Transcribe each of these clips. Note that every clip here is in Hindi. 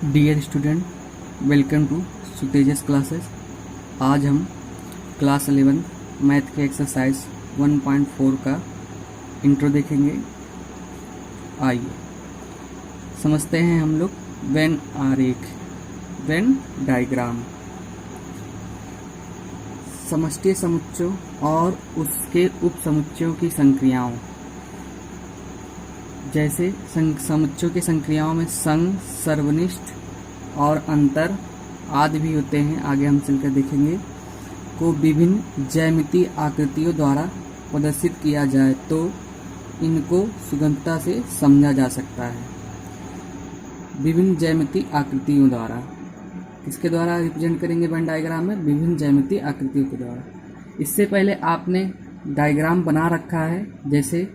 Dear student, welcome to Sutejas classes. आज हम क्लास 11 मैथ के एक्सरसाइज 1.4 का इंट्रो देखेंगे। आइए समझते हैं हम लोग वेन आरेख, वेन डायग्राम। समष्टि समुच्चयों और उसके उप समुच्चयों की संक्रियाओं, जैसे समुच्चयों की संक्रियाओं में संग, सर्वनिष्ठ और अंतर आदि भी होते हैं, आगे हम चलकर देखेंगे, को विभिन्न ज्यामितीय आकृतियों द्वारा प्रदर्शित किया जाए तो इनको सुगमता से समझा जा सकता है। विभिन्न ज्यामितीय आकृतियों द्वारा, किसके द्वारा रिप्रेजेंट करेंगे वेन डायग्राम में? विभिन्न ज्यामितीय आकृतियों के द्वारा। इससे पहले आपने डायग्राम बना रखा है, जैसे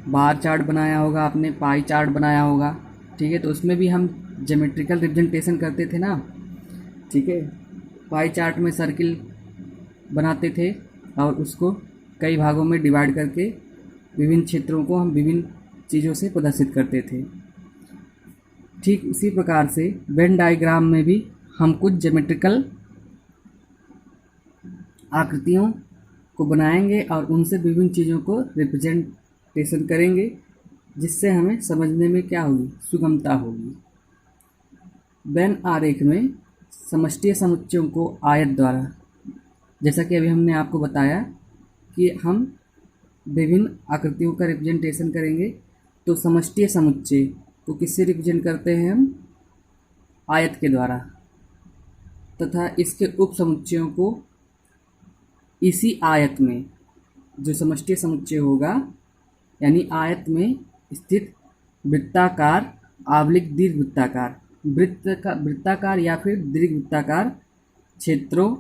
बार चार्ट बनाया होगा आपने, पाई चार्ट बनाया होगा, ठीक है। तो उसमें भी हम ज्योमेट्रिकल रिप्रेजेंटेशन करते थे ना, ठीक है। पाई चार्ट में सर्किल बनाते थे और उसको कई भागों में डिवाइड करके विभिन्न क्षेत्रों को हम विभिन्न चीज़ों से प्रदर्शित करते थे। ठीक उसी प्रकार से वेन डायग्राम में भी हम कुछ ज्योमेट्रिकल आकृतियों को बनाएंगे और उनसे विभिन्न चीज़ों को रिप्रेजेंटेशन करेंगे, जिससे हमें समझने में क्या होगी? सुगमता होगी। वेन आरेख में समष्टि समुच्चयों को आयत द्वारा, जैसा कि अभी हमने आपको बताया कि हम विभिन्न आकृतियों का रिप्रेजेंटेशन करेंगे, तो समष्टि समुच्चय को किससे रिप्रेजेंट करते हैं हम? आयत के द्वारा, तथा इसके उप समुच्चयों को इसी आयत में, जो समष्टि समुच्चय होगा यानी आयत में स्थित वृत्ताकार, आवलिक दीर्घवृत्ताकार, वृत्ताकार या फिर दीर्घवृत्ताकार क्षेत्रों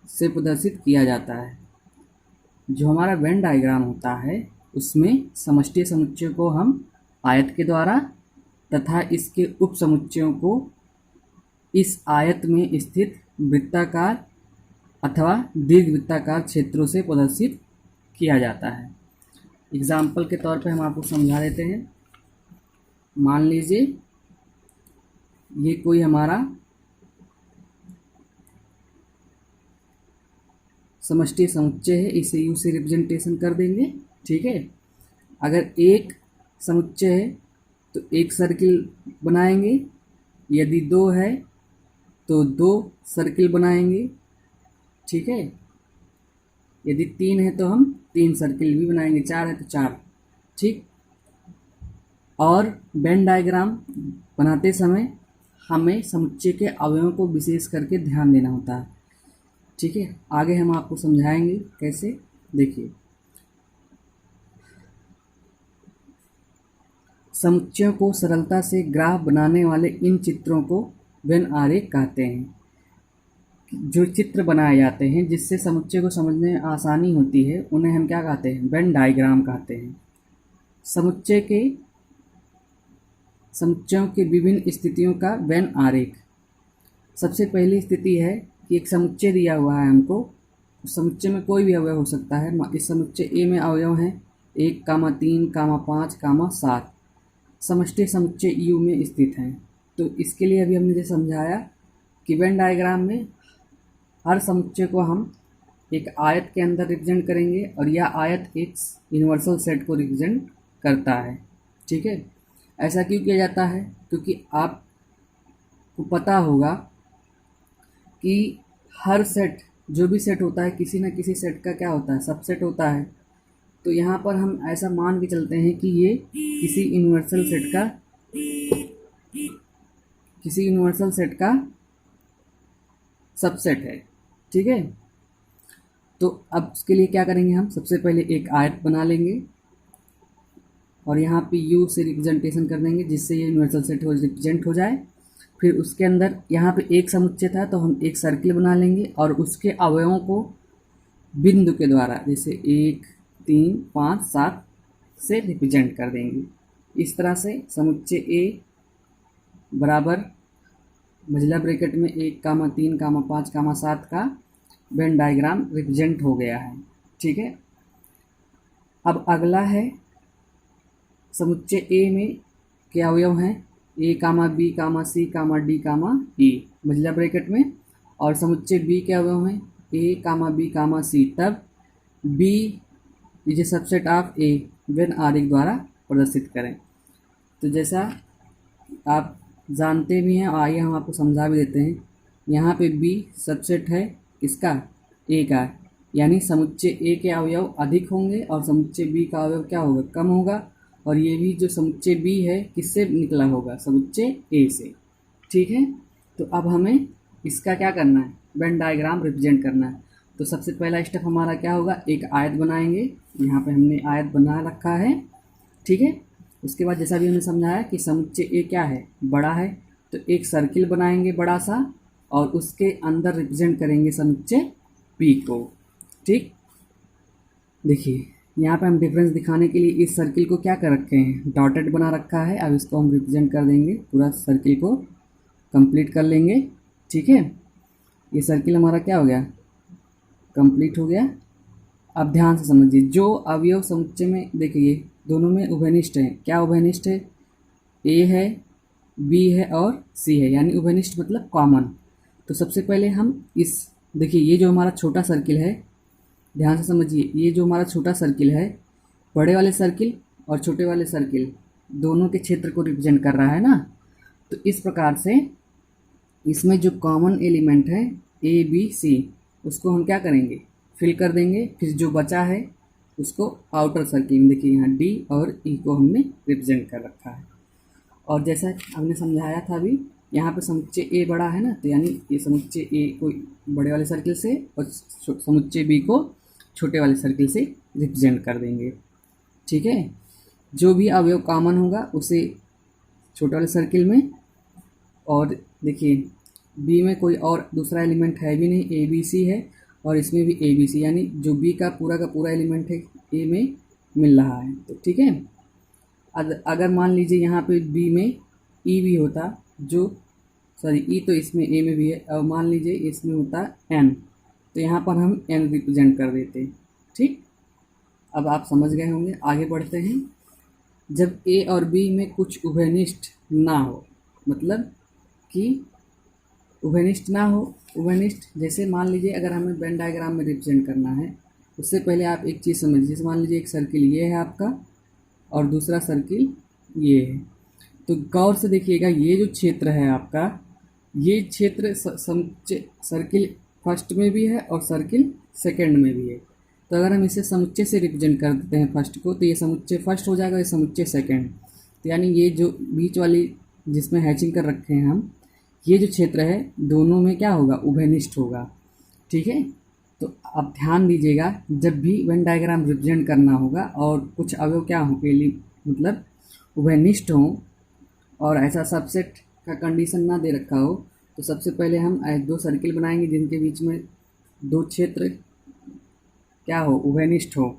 से प्रदर्शित किया जाता है। जो हमारा वेन डायग्राम होता है उसमें समष्टि समुच्चय को हम आयत के द्वारा तथा इसके उप समुच्चयों को इस आयत में स्थित वृत्ताकार अथवा दीर्घवृत्ताकार क्षेत्रों से प्रदर्शित किया जाता है। एग्जाम्पल के तौर पे हम आपको समझा देते हैं। मान लीजिए ये कोई हमारा समष्टि समुच्चय है, इसे यू से रिप्रेजेंटेशन कर देंगे, ठीक है। अगर एक समुच्चय है तो एक सर्किल बनाएंगे, यदि दो है तो दो सर्किल बनाएंगे, ठीक है। यदि तीन है तो हम तीन सर्किल भी बनाएंगे, चार है तो चार, ठीक। और वेन डायग्राम बनाते समय हमें समुच्चय के अवयवों को विशेष करके ध्यान देना होता है, ठीक है। आगे हम आपको समझाएंगे कैसे। देखिए, समुच्चयों को सरलता से ग्राफ बनाने वाले इन चित्रों को वेन आरेख कहते हैं। जो चित्र बनाए जाते हैं जिससे समुच्चय को समझने में आसानी होती है, उन्हें हम क्या कहते हैं? वेन डायग्राम कहते हैं। समुच्चयों के विभिन्न स्थितियों का वेन आरेख। सबसे पहली स्थिति है कि एक समुच्चय दिया हुआ है हमको, उस समुच्चय में कोई भी अवयव हो सकता है। इस समुच्चय ए में अवयव हैं 1, 3, 5, 7। समष्टि समुच्चय यू में स्थित हैं। तो इसके लिए अभी हमने जो समझाया कि वेन डायग्राम में हर समुच्चय को हम एक आयत के अंदर रिप्रेजेंट करेंगे और यह आयत एक यूनिवर्सल सेट को रिप्रेजेंट करता है, ठीक है। ऐसा क्यों किया जाता है? क्योंकि आपको पता होगा कि हर सेट, जो भी सेट होता है, किसी न किसी सेट का क्या होता है? सबसेट होता है। तो यहाँ पर हम ऐसा मान के चलते हैं कि ये किसी यूनिवर्सल सेट का सबसेट है, ठीक है। तो अब उसके लिए क्या करेंगे हम? सबसे पहले एक आयत बना लेंगे और यहाँ पे यू से रिप्रेजेंटेशन कर देंगे, जिससे ये यूनिवर्सल सेट रिप्रेजेंट हो जाए। फिर उसके अंदर यहाँ पे एक समुच्चय था तो हम एक सर्किल बना लेंगे और उसके अवयवों को बिंदु के द्वारा, जैसे 1, 3, 5, 7 से रिप्रेजेंट कर देंगे। इस तरह से समुच्चय ए बराबर मझला ब्रैकेट में 1, 3, 5, 7 का वेन डायग्राम रिप्रेजेंट हो गया है, ठीक है। अब अगला है समुच्चय ए में क्या अवयव हैं? ए कामा बी कामा सी कामा डी कामा ई मझला ब्रैकेट में, और समुच्चय बी के अवयव हैं ए कामा बी कामा सी, तब B is a subset of A a आरेख द्वारा प्रदर्शित करें। तो जैसा आप जानते भी हैं, आइए हम आपको समझा भी देते हैं। यहाँ पे बी सबसेट है किसका, ए का, यानी समुच्चय ए के अवयव अधिक होंगे और समुच्चय बी का अवयव क्या होगा, कम होगा। और ये भी जो समुच्चय बी है किससे निकला होगा, समुच्चय ए से। ठीक है, तो अब हमें इसका क्या करना है, वेन डायग्राम रिप्रेजेंट करना है। तो सबसे पहला स्टेप हमारा क्या होगा, एक आयत बनाएंगे। यहाँ पे हमने आयत बना रखा है। ठीक है, उसके बाद जैसा भी हमने समझाया कि समुच्चय ए क्या है, बड़ा है, तो एक सर्किल बनाएंगे बड़ा सा और उसके अंदर रिप्रेजेंट करेंगे समुच्चय पी को। ठीक, देखिए यहाँ पे हम डिफरेंस दिखाने के लिए इस सर्किल को क्या कर रखे हैं, डॉटेड बना रखा है। अब इसको हम रिप्रेजेंट कर देंगे, पूरा सर्किल को कंप्लीट कर लेंगे। ठीक है, ये सर्किल हमारा क्या हो गया, कंप्लीट हो गया। अब ध्यान से समझिए, जो अवयव समुच्चय में देखिए दोनों में उभयनिष्ठ है। क्या उभयनिष्ठ है, ए है, बी है और सी है, यानी उभयनिष्ठ मतलब कॉमन। तो सबसे पहले हम इस देखिए, ये जो हमारा छोटा सर्किल है, ध्यान से समझिए, ये जो हमारा छोटा सर्किल है, बड़े वाले सर्किल और छोटे वाले सर्किल दोनों के क्षेत्र को रिप्रेजेंट कर रहा है ना। तो इस प्रकार से इसमें जो कॉमन एलिमेंट है ए बी सी, उसको हम क्या करेंगे, फिल कर देंगे। फिर जो बचा है उसको आउटर सर्किल में देखिए यहाँ डी और ई को हमने रिप्रेजेंट कर रखा है। और जैसा हमने समझाया था अभी, यहाँ पे समुच्चय ए बड़ा है ना, तो यानी ये समुच्चय ए को बड़े वाले सर्किल से और समुच्चय बी को छोटे वाले सर्किल से रिप्रेजेंट कर देंगे। ठीक है, जो भी अवयव कॉमन होगा उसे छोटे वाले सर्किल में, और देखिए बी में कोई और दूसरा एलिमेंट है भी नहीं, ए बी सी है, और इसमें भी ए बी सी, यानी जो बी का पूरा एलिमेंट है ए में मिल रहा है। तो ठीक है, अगर मान लीजिए यहाँ पे बी में ई भी होता, जो सॉरी ई तो इसमें ए में भी है, और मान लीजिए इसमें होता एन, तो यहाँ पर हम एन रिप्रेजेंट कर देते। ठीक, अब आप समझ गए होंगे। आगे बढ़ते हैं। जब ए और बी में कुछ उभयनिष्ठ ना हो, मतलब कि उभयनिष्ठ ना हो, उभयनिष्ठ जैसे मान लीजिए अगर हमें वेन डायग्राम में रिप्रेजेंट करना है, उससे पहले आप एक चीज़ समझिए। जैसे मान लीजिए एक सर्किल ये है आपका और दूसरा सर्किल ये है, तो गौर से देखिएगा, ये जो क्षेत्र है आपका, ये क्षेत्र समुच्चय सर्किल फर्स्ट में भी है और सर्किल सेकंड में भी है। तो अगर हम इसे समुच्चय से रिप्रेजेंट कर देते हैं फर्स्ट को, तो ये समुच्चय फर्स्ट हो जाएगा, ये समुच्चय सेकंड। तो यानी ये जो बीच वाली जिसमें हैचिंग कर रखे हैं हम, ये जो क्षेत्र है दोनों में क्या होगा, उभयनिष्ठ होगा। ठीक है, तो अब ध्यान दीजिएगा, जब भी वेन डायग्राम रिप्रेजेंट करना होगा और कुछ अवयव क्या हो, मतलब उभयनिष्ठ हों और ऐसा सबसेट का कंडीशन ना दे रखा हो, तो सबसे पहले हम दो सर्किल बनाएंगे जिनके बीच में दो क्षेत्र क्या हो, उभयनिष्ठ हो।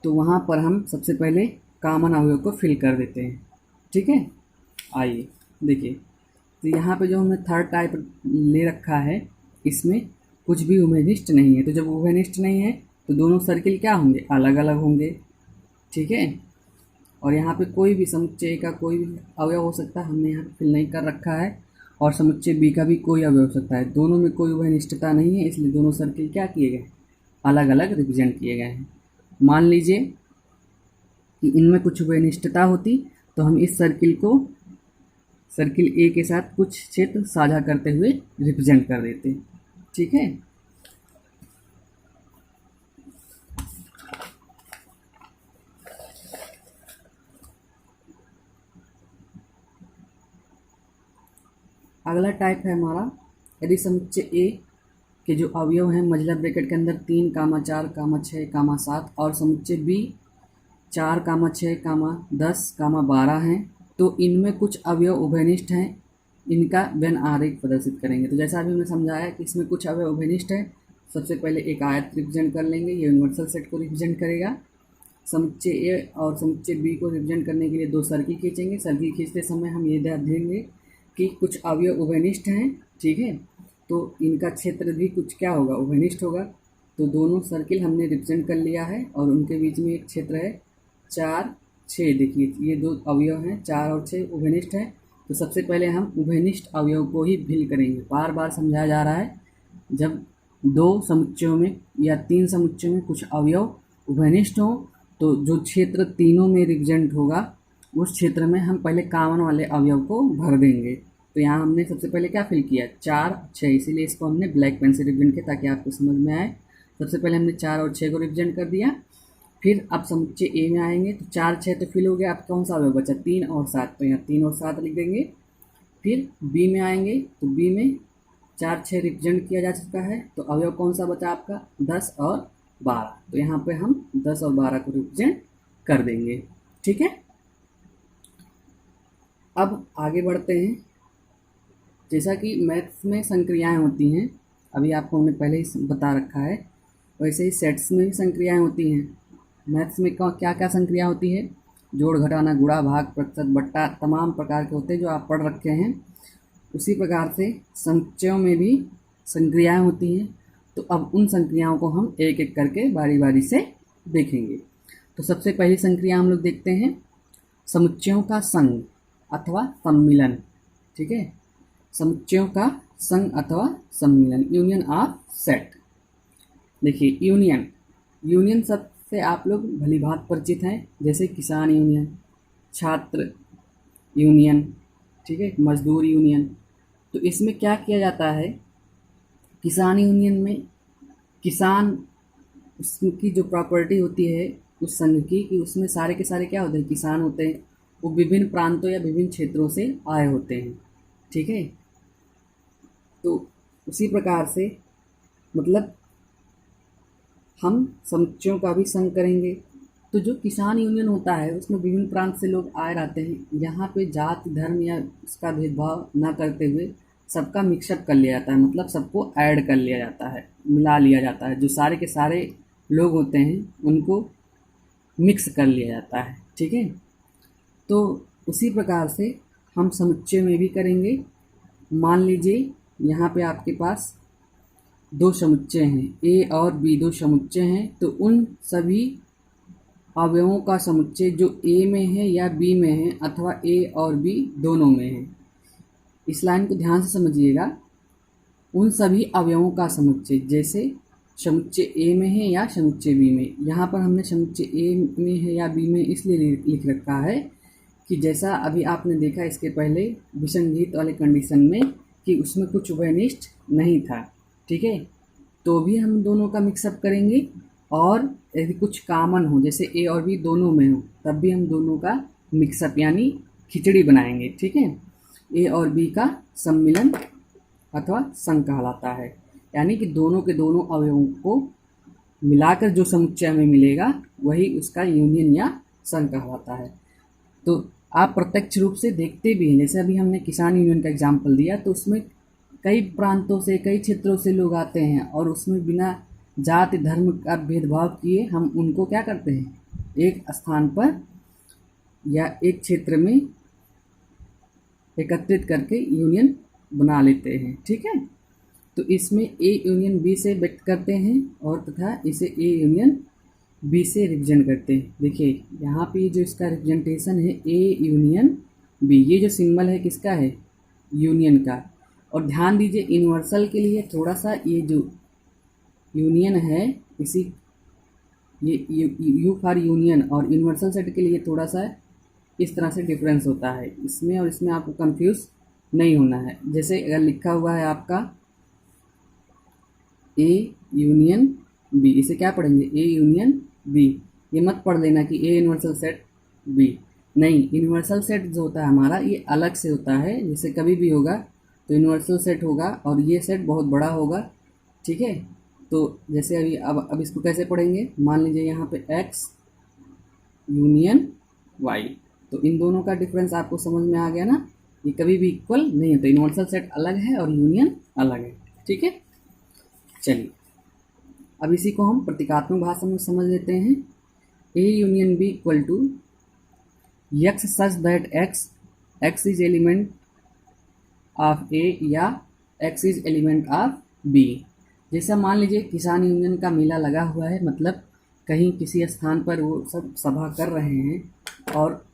तो वहाँ पर हम सबसे पहले कॉमन अवयव को फिल कर देते हैं। ठीक है, आइए देखिए, तो यहाँ पे जो हमने थर्ड टाइप ले रखा है, इसमें कुछ भी उभयनिष्ठ नहीं है। तो जब उभयनिष्ठ नहीं है तो दोनों सर्किल क्या होंगे, अलग अलग होंगे। ठीक है, और यहाँ पे कोई भी समुच्चय का कोई भी अवयव हो सकता है, हमने यहाँ फिल नहीं कर रखा है, और समुच्चय बी का भी कोई अवयव हो सकता है। दोनों में कोई उभयनिष्ठता नहीं है, इसलिए दोनों सर्किल क्या किए गए, अलग अलग रिप्रेजेंट किए गए हैं। मान लीजिए कि इनमें कुछ उभयनिष्ठता होती तो हम इस सर्किल को सर्किल ए के साथ कुछ क्षेत्र साझा करते हुए रिप्रेजेंट कर देते। ठीक है, अगला टाइप है हमारा, यदि समुच्चय ए के जो अवयव हैं मझला ब्रैकेट के अंदर 3, 4, 6, 7 और समुच्चय बी 4, 6, 10, 12 हैं, तो इनमें कुछ अवयव उभयनिष्ठ हैं, इनका वेन आरेख प्रदर्शित करेंगे। तो जैसा अभी हमने समझाया कि इसमें कुछ अवयव उभयनिष्ठ हैं, सबसे पहले एक आयत रिप्रेजेंट कर लेंगे, ये यूनिवर्सल सेट को रिप्रेजेंट करेगा। समुच्चय ए और समुच्चय बी को रिप्रेजेंट करने के लिए दो सर्किल खींचेंगे। सर्किल खींचते समय हम ये ध्यान देंगे कि कुछ अवयव उभयनिष्ठ हैं। ठीक है, तो इनका क्षेत्र भी कुछ क्या होगा, उभयनिष्ठ होगा। तो दोनों सर्किल हमने रिप्रेजेंट कर लिया है और उनके बीच में एक क्षेत्र है 4, 6, देखिए ये दो अवयव हैं, 4 और 6 उभयनिष्ठ है। तो सबसे पहले हम उभयनिष्ठ अवयव को ही फिल करेंगे। बार बार समझाया जा रहा है, जब 2 समुच्चयों में या 3 समुच्चयों में कुछ अवयव उभयनिष्ठ हों तो जो क्षेत्र तीनों में रिप्रेजेंट होगा उस क्षेत्र में हम पहले कॉमन वाले अवयव को भर देंगे। तो यहाँ हमने सबसे पहले क्या फिल किया, 4, 6, इसीलिए इसको हमने ब्लैक पेन से रिप्रेजेंट किया ताकि आपको समझ में आए। सबसे पहले हमने 4 और 6 को रिप्रेजेंट कर दिया। फिर अब समुच्चय ए में आएंगे तो 4, 6 तो फिल हो गया। अब कौन सा अवयव बचा, 3 और 7, तो यहाँ 3 और 7 लिख देंगे। फिर बी में आएंगे तो बी में 4, 6 रिप्रेजेंट किया जा चुका है, तो अवयव कौन सा बचा आपका, 10 और 12। तो यहाँ पे हम 10 और 12 को रिप्रेजेंट कर देंगे। ठीक है, अब आगे बढ़ते हैं। जैसा कि मैथ्स में संक्रियाएं होती हैं, अभी आपको हमने पहले ही बता रखा है, वैसे ही सेट्स में भी संक्रियाएं होती हैं। मैथ्स में क्या क्या संक्रिया होती है, जोड़ घटाना, गुणा भाग प्रतिशत बट्टा, तमाम प्रकार के होते हैं जो आप पढ़ रखे हैं। उसी प्रकार से समुच्चयों में भी संक्रियाएं होती हैं। तो अब उन संक्रियाओं को हम एक एक करके बारी बारी से देखेंगे। तो सबसे पहली संक्रिया हम लोग देखते हैं समुच्चयों का संघ अथवा सम्मिलन। ठीक है, समुच्चयों का संघ अथवा सम्मिलन, यूनियन ऑफ सेट। देखिए यूनियन शब्द से आप लोग भली भांति परिचित हैं, जैसे किसान यूनियन, छात्र यूनियन, ठीक है, मजदूर यूनियन। तो इसमें क्या किया जाता है, किसान यूनियन में किसान, उसकी जो प्रॉपर्टी होती है उस संघ की कि उसमें सारे के सारे क्या होते हैं, किसान होते हैं। वो विभिन्न प्रांतों या विभिन्न क्षेत्रों से आए होते हैं। ठीक है, तो उसी प्रकार से मतलब हम समुच्चयों का भी संघ करेंगे। तो जो किसान यूनियन होता है उसमें विभिन्न प्रांत से लोग आए रहते हैं। यहाँ पे जाति धर्म या उसका भेदभाव ना करते हुए सबका मिक्सअप कर लिया जाता है, मतलब सबको ऐड कर लिया जाता है, मिला लिया जाता है। जो सारे के सारे लोग होते हैं उनको मिक्स कर लिया जाता है। ठीक है, तो उसी प्रकार से हम समुच्चय में भी करेंगे। मान लीजिए यहाँ पे आपके पास 2 समुच्चय हैं, ए और बी 2 समुच्चय हैं। तो उन सभी अवयवों का समुच्चय जो ए में है या बी में है अथवा ए और बी दोनों में है, इस लाइन को ध्यान से समझिएगा। उन सभी अवयवों का समुच्चय, जैसे समुच्चय ए में है या समुच्चय बी में। यहाँ पर हमने समुच्चय ए में है या बी में इसलिए लिख रखा है कि जैसा अभी आपने देखा इसके पहले विसंगीत वाले कंडीशन में कि उसमें कुछ उभयनिष्ठ नहीं था। ठीक है, तो भी हम दोनों का मिक्सअप करेंगे। और यदि कुछ कॉमन हो, जैसे ए और बी दोनों में हो, तब भी हम दोनों का मिक्सअप यानी खिचड़ी बनाएंगे। ठीक है, ए और बी का सम्मिलन अथवा संघ कहलाता है, यानी कि दोनों के दोनों अवयवों को मिलाकर जो समुच्चय में मिलेगा वही उसका यूनियन या संघ कहलाता है। तो आप प्रत्यक्ष रूप से देखते भी हैं, जैसे अभी हमने किसान यूनियन का एग्जाम्पल दिया, तो उसमें कई प्रांतों से कई क्षेत्रों से लोग आते हैं और उसमें बिना जाति धर्म का भेदभाव किए हम उनको क्या करते हैं, एक स्थान पर या एक क्षेत्र में एकत्रित करके यूनियन बना लेते हैं। ठीक है, तो इसमें ए यूनियन बी से व्यक्त करते हैं और तथा इसे ए यूनियन बी से रिप्रेजेंट करते हैं। देखिए यहाँ पे जो इसका रिप्रेजेंटेशन है ए यूनियन बी, ये जो सिंबल है किसका है, यूनियन का। और ध्यान दीजिए यूनिवर्सल के लिए थोड़ा सा ये जो यूनियन है इसी ये यू फॉर यूनियन और यूनिवर्सल सेट के लिए थोड़ा सा इस तरह से डिफरेंस होता है। इसमें और इसमें आपको कंफ्यूज नहीं होना है। जैसे अगर लिखा हुआ है आपका ए यूनियन बी, इसे क्या पढ़ेंगे, ए यूनियन बी। ये मत पढ़ लेना कि ए यूनिवर्सल सेट बी, नहीं, यूनिवर्सल सेट जो होता है हमारा ये अलग से होता है। जैसे कभी भी होगा तो यूनिवर्सल सेट होगा और ये सेट बहुत बड़ा होगा। ठीक है, तो जैसे अभी अब इसको कैसे पढ़ेंगे, मान लीजिए यहाँ पे x यूनियन y, तो इन दोनों का डिफरेंस आपको समझ में आ गया ना, ये कभी भी इक्वल नहीं होता, यूनिवर्सल सेट अलग है और यूनियन अलग है। ठीक है, चलिए अब इसी को हम प्रतीकात्मक भाषा में समझ लेते हैं। A union B equal to x such that x is element of A या x is element of B. जैसा मान लीजिए किसान यूनियन का मेला लगा हुआ है, मतलब कहीं किसी स्थान पर वो सब सभा कर रहे हैं और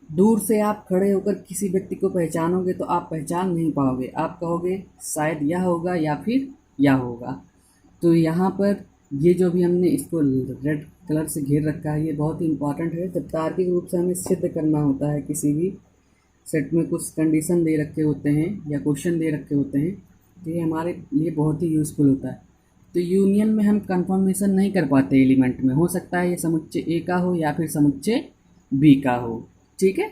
दूर से आप खड़े होकर किसी व्यक्ति को पहचानोगे तो आप पहचान नहीं पाओगे, आप कहोगे शायद यह होगा या फिर यह होगा। तो यहाँ पर ये जो भी हमने इसको रेड कलर से घेर रखा है ये बहुत ही इम्पॉर्टेंट है। जब तार्किक रूप से हमें सिद्ध करना होता है, किसी भी सेट में कुछ कंडीशन दे रखे होते हैं या क्वेश्चन दे रखे होते हैं, तो ये हमारे लिए बहुत ही यूज़फुल होता है। तो यूनियन में हम कंफर्मेशन नहीं कर पाते एलिमेंट में, हो सकता है ये समुच्चय ए का हो या फिर समुच्चय बी का हो, ठीक है।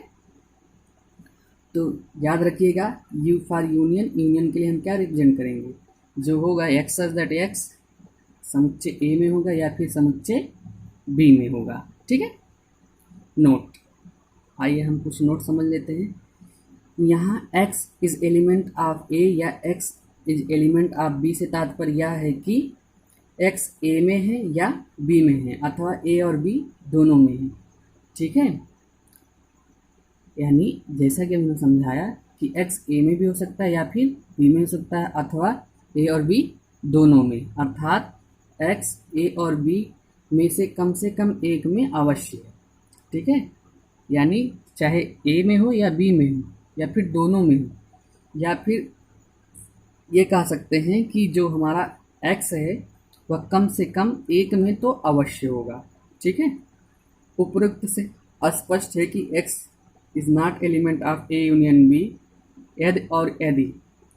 तो याद रखिएगा, यू फॉर यूनियन, यूनियन के लिए हम क्या रिप्रेजेंट करेंगे, जो होगा एक्स सच दैट एक्स समुच्चय ए में होगा या फिर समुच्चय बी में होगा, ठीक है। नोट, आइए हम कुछ नोट समझ लेते हैं। यहाँ x is element of a या x is element of b से तात्पर्य यह है कि x a में है या b में है, अथवा a और b दोनों में है, ठीक है। यानी जैसा कि हमने समझाया कि x a में भी हो सकता है या फिर b में हो सकता है, अथवा a और b दोनों में, अर्थात x a और b में से कम एक में अवश्य है, ठीक है। यानी चाहे a में हो या b में हो या फिर दोनों में हो, या फिर ये कह सकते हैं कि जो हमारा x है वह कम से कम एक में तो अवश्य होगा, ठीक है। उपरोक्त से स्पष्ट है कि x is not element of a union b, यदि और यदि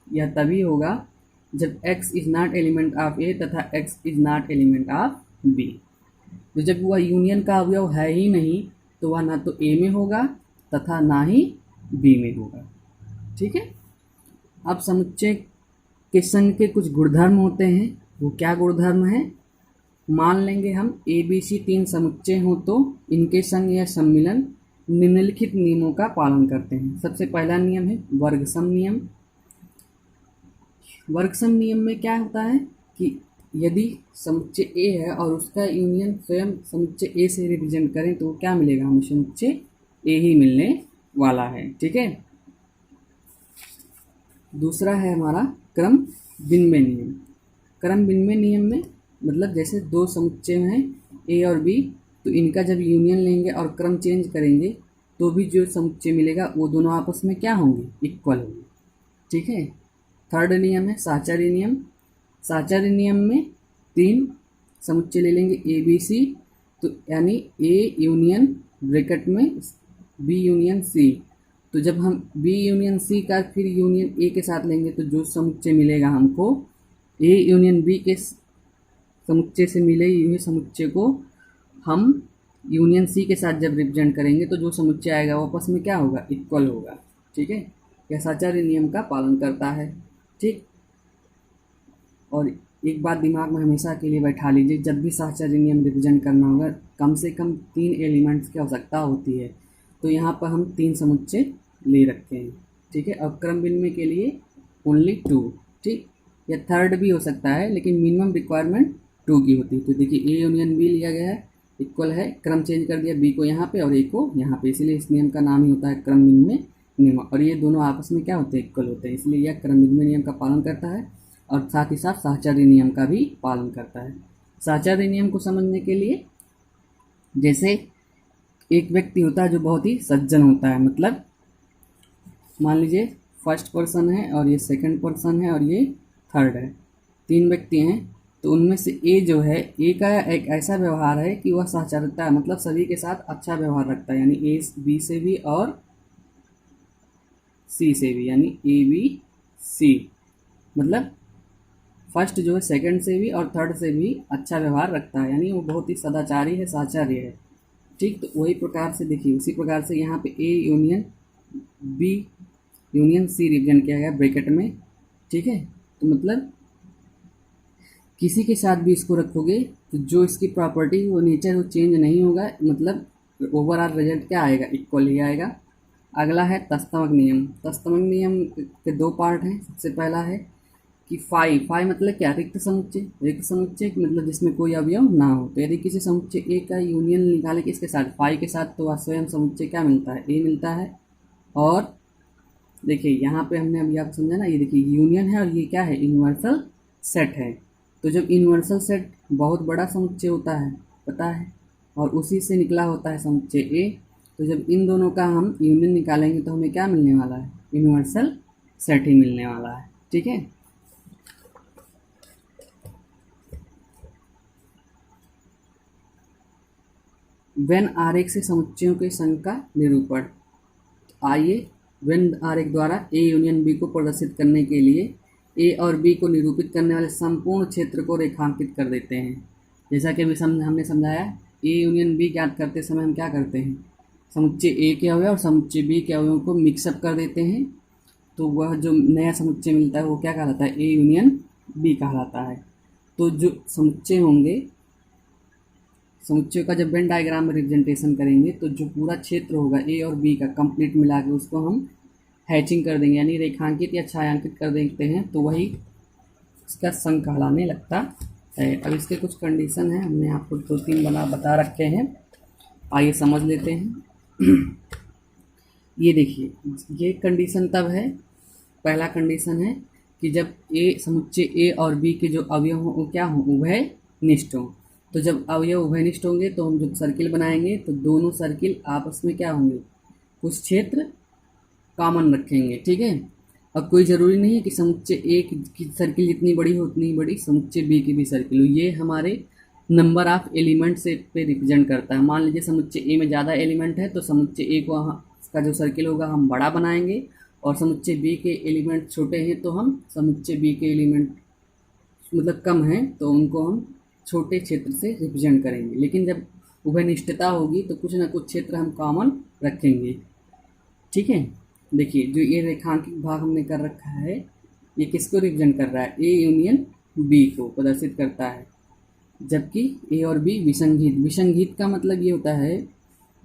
यह तभी होगा जब x is not element of a तथा x is not element of b। तो जब वह यूनियन का अवयव है ही नहीं तो वह ना तो a में होगा तथा ना ही b में होगा, ठीक है। अब समुच्चय के संघ के कुछ गुणधर्म होते हैं, वो क्या गुणधर्म है। मान लेंगे हम ए बी सी तीन समुच्चय हो तो इनके संघ या सम्मिलन निम्नलिखित नियमों का पालन करते हैं। सबसे पहला नियम है वर्गसम नियम। वर्गसम नियम में क्या होता है कि यदि समुच्चय ए है और उसका यूनियन स्वयं समुच्चय ए से रिप्रेजेंट करें तो क्या मिलेगा, हमें समुच्चय ए ही मिलने वाला है, ठीक है। दूसरा है हमारा क्रम विनिमय नियम। क्रम विनिमय नियम में मतलब जैसे दो समुच्चय हैं ए और बी, तो इनका जब यूनियन लेंगे और क्रम चेंज करेंगे तो भी जो समुच्चय मिलेगा वो दोनों आपस में क्या होंगे, इक्वल होंगे, ठीक है। थर्ड नियम है साहचर्य नियम। साहचर्य नियम में तीन समुच्चय ले लेंगे ए बी सी, तो यानी ए यूनियन ब्रैकेट में बी यूनियन सी, तो जब हम बी यूनियन सी का फिर यूनियन ए के साथ लेंगे तो जो समुच्चय मिलेगा हमको ए यूनियन बी के समुच्चय से मिले हुए समुच्चय को हम यूनियन सी के साथ जब रिप्रेजेंट करेंगे तो जो समुच्चय आएगा वो आपस में क्या होगा, इक्वल होगा, ठीक है। यह साहचर्य नियम का पालन करता है, ठीक। और एक बात दिमाग में हमेशा के लिए बैठा लीजिए, जब भी साहचर्य नियम रिप्रेजेंट करना होगा कम से कम तीन एलिमेंट्स की आवश्यकता होती है, तो यहाँ पर हम तीन समुच्चय ले रखते हैं, ठीक है। और क्रम विनिमय के लिए ओनली 2, ठीक। या थर्ड भी हो सकता है लेकिन मिनिमम रिक्वायरमेंट 2 की होती है। तो देखिए ए यूनियन बी लिया गया है, इक्वल है, क्रम चेंज कर दिया बी को यहाँ पे और ए को यहाँ पे, इसलिए इस नियम का नाम ही होता है क्रम विनिमय नियम। और ये दोनों आपस में क्या होते हैं, इक्वल होते हैं, इसलिए यह क्रम विनिमय नियम का पालन करता है और साथ ही साथ साहचर्य नियम का भी पालन करता है। साहचर्य नियम को समझने के लिए जैसे एक व्यक्ति होता है जो बहुत ही सज्जन होता है, मतलब मान लीजिए फर्स्ट पर्सन है और ये सेकंड पर्सन है और ये थर्ड है, तीन व्यक्ति हैं, तो उनमें से ए जो है, ए का एक ऐसा व्यवहार है कि वह साहचर्यता है, मतलब सभी के साथ अच्छा व्यवहार रखता है, यानी ए बी से भी और सी से भी, यानी ए बी सी, मतलब फर्स्ट जो है सेकंड से भी और थर्ड से भी अच्छा व्यवहार रखता है, यानी वो बहुत ही सदाचारी है, साहचर्य है, ठीक। तो वही प्रकार से देखिए, उसी प्रकार से यहाँ पे A union B union C represent किया गया ब्रैकेट में, ठीक है। तो मतलब किसी के साथ भी इसको रखोगे तो जो इसकी प्रॉपर्टी वो नेचर वो चेंज नहीं होगा, मतलब ओवरऑल रिजल्ट क्या आएगा, इक्वल ही आएगा। अगला है तस्तमक नियम। तस्तमक नियम के दो पार्ट हैं। सबसे पहला है कि फाई मतलब क्या, रिक्त समुच्चय। रिक्त समुच्चय मतलब जिसमें कोई अवयव ना हो। तो यदि किसी समुच्चय ए का यूनियन निकाले किसके साथ, फाई के साथ, तो वह स्वयं समुच्चय क्या मिलता है, ए मिलता है। और देखिए यहाँ पे हमने अभी आप समझा ना, ये देखिए यूनियन है और ये क्या है, यूनिवर्सल सेट है। तो जब यूनिवर्सल सेट बहुत बड़ा समुच्चय होता है पता है, और उसी से निकला होता है समुच्चय ए, तो जब इन दोनों का हम यूनियन निकालेंगे तो हमें क्या मिलने वाला है, यूनिवर्सल सेट ही मिलने वाला है। ठीक है, वेन आरेख से समुच्चयों के संघ का निरूपण। आइए वेन आरेख द्वारा ए यूनियन बी को प्रदर्शित करने के लिए ए और बी को निरूपित करने वाले संपूर्ण क्षेत्र को रेखांकित कर देते हैं। जैसा कि अभी हमने समझाया, ए यूनियन बी ज्ञात करते समय हम क्या करते हैं, समुच्चय ए के अवयव और समुच्चय बी के अवयवों को मिक्सअप कर देते हैं, तो वह जो नया समुच्चय मिलता है वो क्या कहलाता है, ए यूनियन बी कहलाता है। तो जो समुच्चय होंगे, समुच्चय का जब वेन डायग्राम में रिप्रेजेंटेशन करेंगे तो जो पूरा क्षेत्र होगा ए और बी का कंप्लीट मिला के उसको हम हैचिंग कर देंगे, यानी रेखांकित या छायांकित कर देते हैं, तो वही इसका संघ कहलाने लगता है। अब इसके कुछ कंडीशन हैं, हमने आपको 2-3 बता रखे हैं, आइए समझ लेते हैं। ये देखिए, ये कंडीशन तब है, पहला कंडीशन है कि जब ए समुच्चय ए और बी के जो अवयव हों वो क्या हों, उभयनिष्ठ हों। तो जब अवयव उभयनिष्ठ होंगे तो हम जो सर्किल बनाएंगे तो दोनों सर्किल आपस में क्या होंगे, कुछ क्षेत्र कॉमन रखेंगे। ठीक है, अब कोई ज़रूरी नहीं है कि समुच्चय ए की सर्किल जितनी बड़ी हो उतनी बड़ी समुच्चय बी की भी सर्किल हो, ये हमारे नंबर ऑफ एलिमेंट से पे रिप्रेजेंट करता है। मान लीजिए समुच्चय ए में ज़्यादा एलिमेंट है तो समुच्चय ए को का जो सर्किल होगा हम बड़ा बनाएंगे, और समुच्चय बी के एलिमेंट छोटे हैं तो हम समुच्चय बी के एलिमेंट मतलब कम हैं तो उनको हम छोटे क्षेत्र से रिप्रेजेंट करेंगे। लेकिन जब उभयनिष्ठता होगी तो कुछ ना कुछ क्षेत्र हम कॉमन रखेंगे। ठीक है, देखिए जो ये रेखांकित भाग हमने कर रखा है ये किसको रिप्रेजेंट कर रहा है, ए यूनियन बी को प्रदर्शित करता है, जबकि ए और बी विसंगीत। विसंगीत का मतलब ये होता है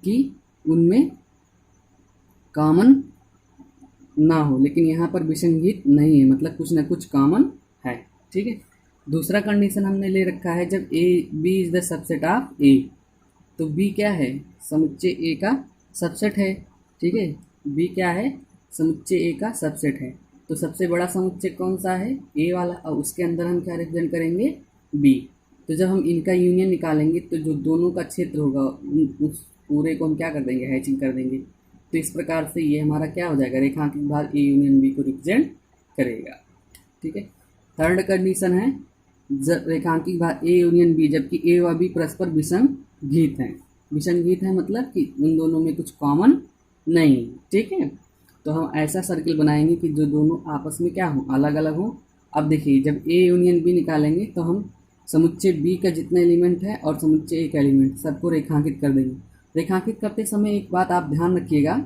कि उनमें कॉमन ना हो, लेकिन यहाँ पर विसंगीत नहीं है, मतलब कुछ ना कुछ कॉमन है। ठीक है, दूसरा कंडीशन हमने ले रखा है, जब A B is the subset of A, तो बी क्या है, समुच्चय ए का सबसेट है। ठीक है, बी क्या है, समुच्चय ए का सबसेट है। तो सबसे बड़ा समुच्चय कौन सा है, ए वाला, और उसके अंदर हम क्या रिप्रेजेंट करेंगे, बी। तो जब हम इनका यूनियन निकालेंगे तो जो दोनों का क्षेत्र होगा उस पूरे को हम क्या कर देंगे, हैचिंग कर देंगे। तो इस प्रकार से ये हमारा क्या हो जाएगा, रेखांकित भाग ए यूनियन बी को रिप्रेजेंट करेगा। ठीक है, थर्ड कंडीशन है रेखांकित भाग ए यूनियन बी जबकि ए व बी परस्पर विसंगीत हैं। विसंगीत है मतलब कि उन दोनों में कुछ कॉमन नहीं। ठीक है, तो हम ऐसा सर्किल बनाएंगे कि जो दोनों आपस में क्या हो, अलग अलग हो। अब देखिए, जब ए यूनियन बी निकालेंगे तो हम समुच्चय बी का जितना एलिमेंट है और समुच्चय ए का एलिमेंट सबको रेखांकित कर देंगे। रेखांकित करते समय एक बात आप ध्यान रखिएगा,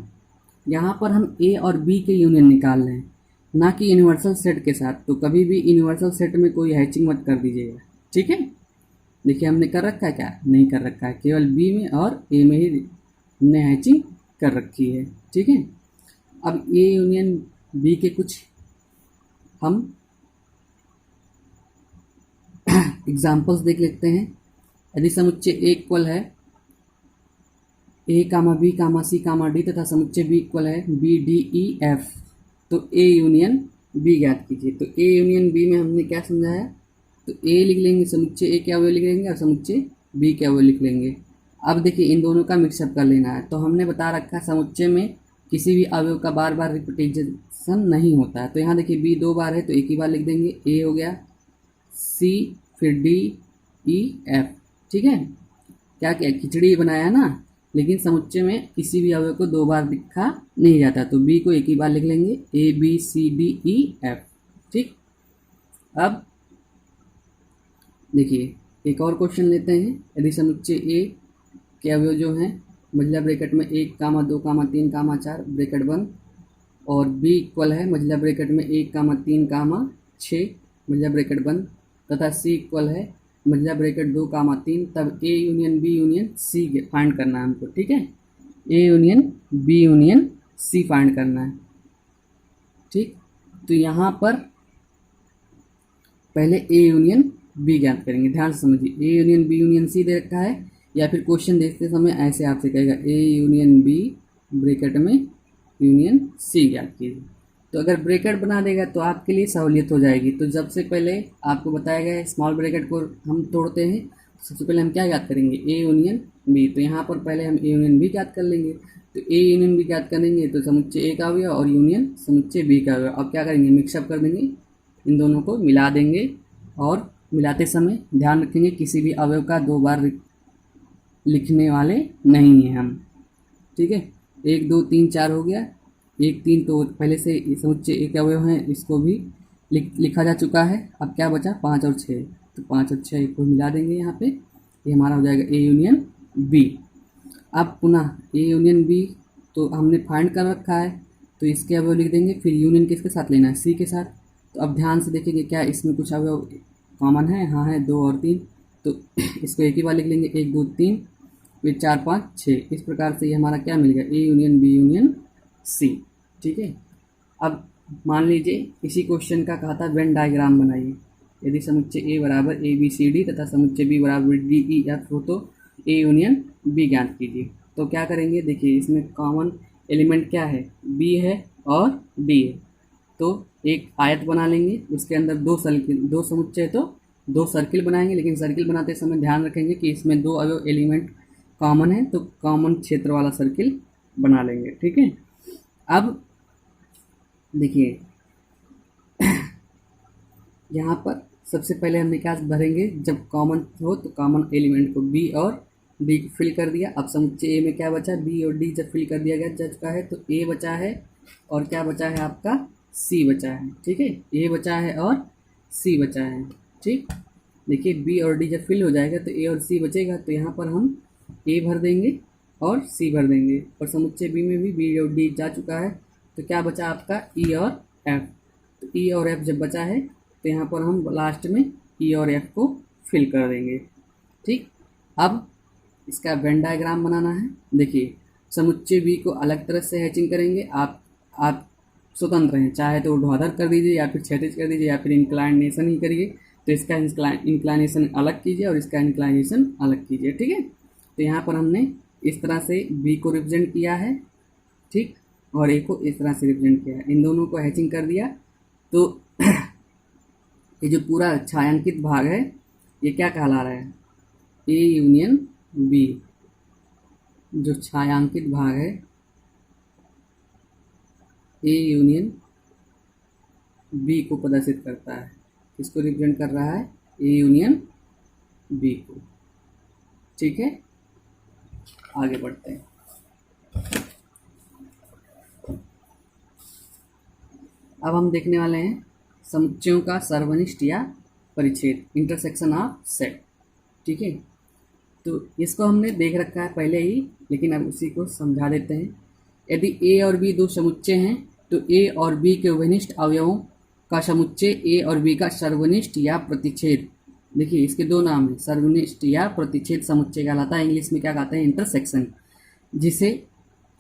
यहाँ पर हम ए और बी के यूनियन निकाल रहे हैं, ना कि यूनिवर्सल सेट के साथ। तो कभी भी यूनिवर्सल सेट में कोई हैचिंग मत कर दीजिएगा। ठीक है, देखिए हमने कर रखा है क्या, नहीं कर रखा है, केवल बी में और ए में ही हमने हैचिंग कर रखी है। ठीक है, अब ए यूनियन बी के कुछ हम एग्जाम्पल्स देख लेते हैं। यदि समुच्चय ए इक्वल है ए कामा बी कामा सी कामा डी तथा समुच्चय बी इक्वल है बी डी ई एफ, तो ए यूनियन बी ज्ञात कीजिए। तो ए यूनियन बी में हमने क्या समझाया, तो ए लिख लेंगे, समुच्चय ए के अवयव लिख लेंगे और समुच्चय बी के अवयव लिख लेंगे। अब देखिए इन दोनों का मिक्सअप कर लेना है। तो हमने बता रखा है समुच्चय में किसी भी अवयव का बार बार रिपीटेशन नहीं होता है। तो यहाँ देखिए बी 2 बार है तो एक ही बार लिख देंगे, ए हो गया, सी फिर डी ई एफ। ठीक है, क्या क्या खिचड़ी बनाया ना, लेकिन समुच्चय में किसी भी अवयव को 2 बार लिखा नहीं जाता। तो बी को एक ही बार लिख लेंगे, A B C D E F. ठीक, अब देखिए एक और क्वेश्चन लेते हैं। यदि समुच्चय ए के अवयव जो हैं मझला ब्रैकेट में 1, 2, 3, 4 ब्रैकेट बंद, और बी इक्वल है मझला ब्रैकेट में 1, 3, 6 मझला ब्रैकेट बंद, तथा सी इक्वल है मझला ब्रैकेट 2, 3, तब A union B union C find करना है हमको। ठीक है, A union B union C find करना है। ठीक, तो यहाँ पर पहले ए यूनियन बी ज्ञात करेंगे, ध्यान से समझिए। A union B union C दे रखा है, या फिर क्वेश्चन देखते समय ऐसे आपसे कहेगा ए यूनियन बी ब्रैकेट में यूनियन सी ज्ञात कीजिए। तो अगर ब्रैकेट बना देगा तो आपके लिए सहूलियत हो जाएगी। तो जब से पहले आपको बताया गया है स्मॉल ब्रैकेट को हम तोड़ते हैं, सबसे पहले हम क्या याद करेंगे, ए यूनियन बी। तो यहाँ पर पहले हम ए यूनियन बी याद कर लेंगे। तो ए यूनियन बी याद करेंगे तो समुच्चय ए का अवयव और यूनियन समुच्चय बी का अवयव। अब क्या करेंगे, मिक्सअप कर देंगे, इन दोनों को मिला देंगे और मिलाते समय ध्यान रखेंगे किसी भी अवयव का दो बार लिखने वाले नहीं हैं हम। ठीक है, 1 2 3 4 हो गया, 1 3 तो पहले से समुच्चय एक अवयव है, इसको भी लिखा जा चुका है। अब क्या बचा, 5 और 6, तो 5 और 6 को मिला देंगे यहाँ पे, ये हमारा हो जाएगा ए यूनियन बी। अब पुनः ए यूनियन बी तो हमने फाइंड कर रखा है, तो इसके अवयव लिख देंगे, फिर यूनियन किसके साथ लेना है, सी के साथ। तो अब ध्यान से देखेंगे क्या इसमें कुछ अवयव कॉमन है, हाँ है, 2 और 3, तो इसको एक ही बार लिख लेंगे, 1 2 3, फिर 4 5 6। इस प्रकार से ये हमारा क्या मिल गया, A union B union C. ठीक है, अब मान लीजिए इसी क्वेश्चन का कहा था वेन डायग्राम बनाइए। यदि समुच्चय ए बराबर ए बी सी डी तथा समुच्चय बी बराबर डी ई एफ हो तो ए यूनियन बी ज्ञात कीजिए। तो क्या करेंगे, देखिए इसमें कॉमन एलिमेंट क्या है, बी है और डी है। तो एक आयत बना लेंगे, उसके अंदर दो समुच्चय तो 2 सर्किल बनाएंगे, लेकिन सर्किल बनाते समय ध्यान रखेंगे कि इसमें 2 अवयव एलिमेंट कॉमन है, तो कॉमन क्षेत्र वाला सर्किल बना लेंगे। ठीक है, अब देखिए यहाँ पर सबसे पहले हमने क्या भरेंगे, जब कॉमन हो तो कॉमन एलिमेंट को बी और डी फिल कर दिया। अब समुच्चय ए में क्या बचा, बी और डी जब फिल कर दिया गया जा चुका है, तो ए बचा है और क्या बचा है आपका, सी बचा है। ठीक है, ए बचा है और सी बचा है। ठीक, देखिए बी और डी जब फिल हो जाएगा तो ए और सी बचेगा, तो यहाँ पर हम ए भर देंगे और सी भर देंगे, और समुच्चय बी में भी बी और डी जा चुका है, तो क्या बचा आपका ई और एफ। तो ई और एफ जब बचा है तो यहाँ पर हम लास्ट में ई और एफ को फिल कर देंगे। ठीक, अब इसका वेन डायग्राम बनाना है। देखिए समुच्चय बी को अलग तरह से हैचिंग करेंगे, आप स्वतंत्र हैं, चाहे तो ऊर्ध्वाधर कर दीजिए या फिर क्षैतिज कर दीजिए या फिर इंक्लाइनेशन ही करिए। तो इसका इंक्लाइनेशन अलग कीजिए और इसका इंक्लाइनेशन अलग कीजिए। ठीक है, तो यहाँ पर हमने इस तरह से बी को रिप्रेजेंट किया है, ठीक, और ए को इस तरह से रिप्रेजेंट किया है, इन दोनों को हैचिंग कर दिया। तो ये जो पूरा छायांकित भाग है ये क्या कहला रहा है, ए यूनियन बी। जो छायांकित भाग है ए यूनियन बी को प्रदर्शित करता है, इसको रिप्रेजेंट कर रहा है ए यूनियन बी को। ठीक है, आगे बढ़ते हैं। अब हम देखने वाले हैं समुच्चयों का सर्वनिष्ठ या परिच्छेद, इंटरसेक्शन ऑफ सेट। ठीक है, तो इसको हमने देख रखा है पहले ही, लेकिन अब उसी को समझा देते हैं। यदि ए और बी 2 समुच्चय हैं तो ए और बी के उभयनिष्ठ अवयवों का समुच्चय ए और बी का सर्वनिष्ठ या प्रतिच्छेद। देखिए इसके 2 नाम हैं, सर्वनिष्ठ या प्रतिच्छेद समुच्चय कहलाता है, इंग्लिश में क्या कहते हैं, इंटरसेक्शन, जिसे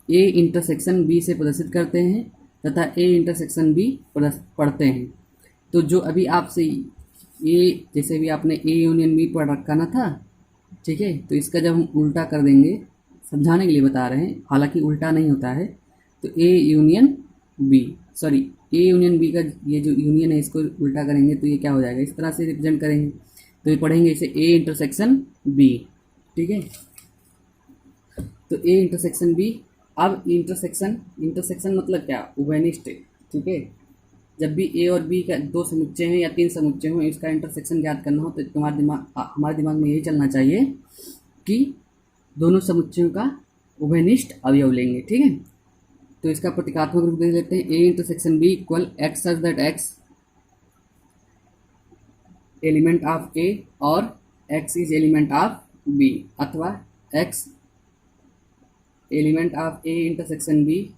ए इंटरसेक्शन बी से प्रदर्शित करते हैं तथा ए इंटरसेक्शन बी पढ़ते हैं। तो जो अभी आपसे ए, जैसे भी आपने ए यूनियन बी पढ़ रखा ना था, ठीक है, तो इसका जब हम उल्टा कर देंगे, समझाने के लिए बता रहे हैं, हालांकि उल्टा नहीं होता है, तो A union B, sorry A union B का ये जो यूनियन है इसको उल्टा करेंगे तो ये क्या हो जाएगा, इस तरह से रिप्रेजेंट करेंगे, तो ये पढ़ेंगे इसे ए इंटरसेक्शन बी। ठीक है, तो ए इंटरसेक्शन बी। अब इंटरसेक्शन मतलब क्या, उभयनिष्ठ। ठीक है, जब भी ए और बी का 2 समुच्चय हैं या 3 समुच्चय हों, इसका इंटरसेक्शन ज्ञात करना हो तो हमारे दिमाग में यही चलना चाहिए कि दोनों समुच्चयों का उभयनिष्ठ अवयव लेंगे। ठीक है, तो इसका प्रतीकात्मक रूप दे लेते हैं, A intersection B equal x such that x element of A और x is element of B, अथवा x element of A intersection B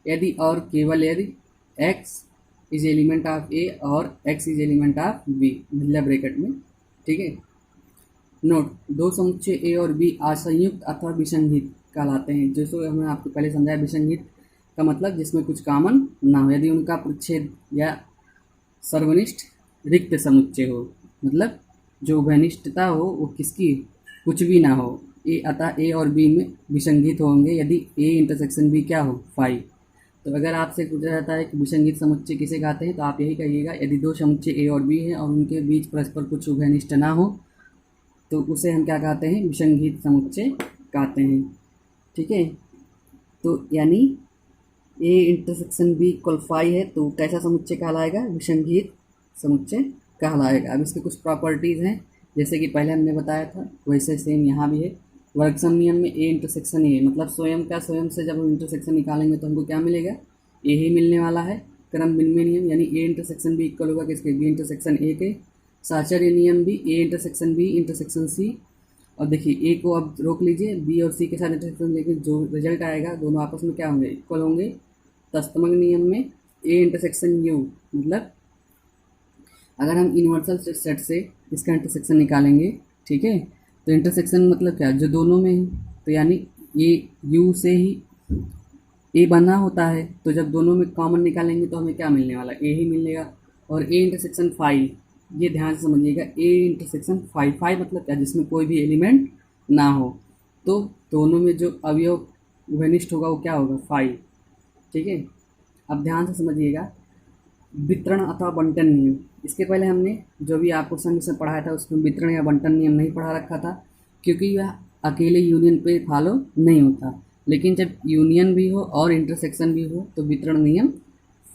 यदि और केवल यदि x is element of A और x is element of B, middle bracket में। ठीक है, नोट, 2 समुच्चय ए और बी असंयुक्त अथवा विसंगत कहलाते हैं। जैसे हमने आपको पहले समझाया, विसंगत का मतलब जिसमें कुछ कॉमन ना हो, यदि उनका परिच्छेद या सर्वनिष्ठ रिक्त समुच्चय हो, मतलब जो उभयनिष्ठता हो वो किसकी, कुछ भी ना हो। ए अतः ए और बी में विसंगत होंगे यदि ए इंटरसेक्शन बी क्या हो, 5। तो अगर आपसे पूछा जाता है कि विसंगत समुच्चय किसे कहते हैं, तो आप यही कहिएगा, यदि दो समुच्चय ए और बी हैं और उनके बीच परस्पर कुछ उभयनिष्ठ ना हो तो उसे हम क्या कहते हैं, विसंगत समुच्चय कहते हैं। ठीक है, तो यानी ए इंटरसेक्शन बी इक्वल 5 है तो कैसा समुच्चय कहलाएगा, विसंगत समुच्चय कहलाएगा। अब इसके कुछ प्रॉपर्टीज़ हैं, जैसे कि पहले हमने बताया था वैसे सेम यहाँ भी है। वर्गसम नियम में ए इंटरसेक्शन ए, मतलब स्वयं से जब हम इंटरसेक्शन निकालेंगे तो हमको क्या मिलेगा, ए ही मिलने वाला है। क्रम विनिमय नियम यानी ए इंटरसेक्शन बी इक्वल होगा किसके, बी इंटरसेक्शन ए के। साहचर्य नियम भी A intersection B intersection C. और देखिए ए को अब रोक लीजिए, बी और सी के साथ इंटरसेक्शन, लेकिन जो रिजल्ट आएगा दोनों आपस में क्या होंगे, इक्वल होंगे। तस्तमग नियम में ए इंटरसेक्शन यू, मतलब अगर हम यूनिवर्सल सेट से इसका इंटरसेक्शन निकालेंगे, ठीक है, तो इंटरसेक्शन मतलब क्या, जो दोनों में है, तो यानी ये यू से ही ए बना होता है, तो जब दोनों में कॉमन निकालेंगे तो हमें क्या मिलने वाला, ए ही मिलेगा। और ए इंटरसेक्शन 5, ये ध्यान से समझिएगा, ए इंटरसेक्शन 5 मतलब क्या, जिसमें कोई भी एलिमेंट ना हो, तो दोनों में जो अवयव घनिष्ठ होगा वो क्या होगा, 5। ठीक है, अब ध्यान से समझिएगा, वितरण अथवा बंटन नियम, इसके पहले हमने जो भी आपको संग पढ़ाया था उसमें वितरण या बंटन नियम नहीं पढ़ा रखा था, क्योंकि यह अकेले यूनियन पे फॉलो नहीं होता, लेकिन जब यूनियन भी हो और इंटरसेक्शन भी हो तो वितरण नियम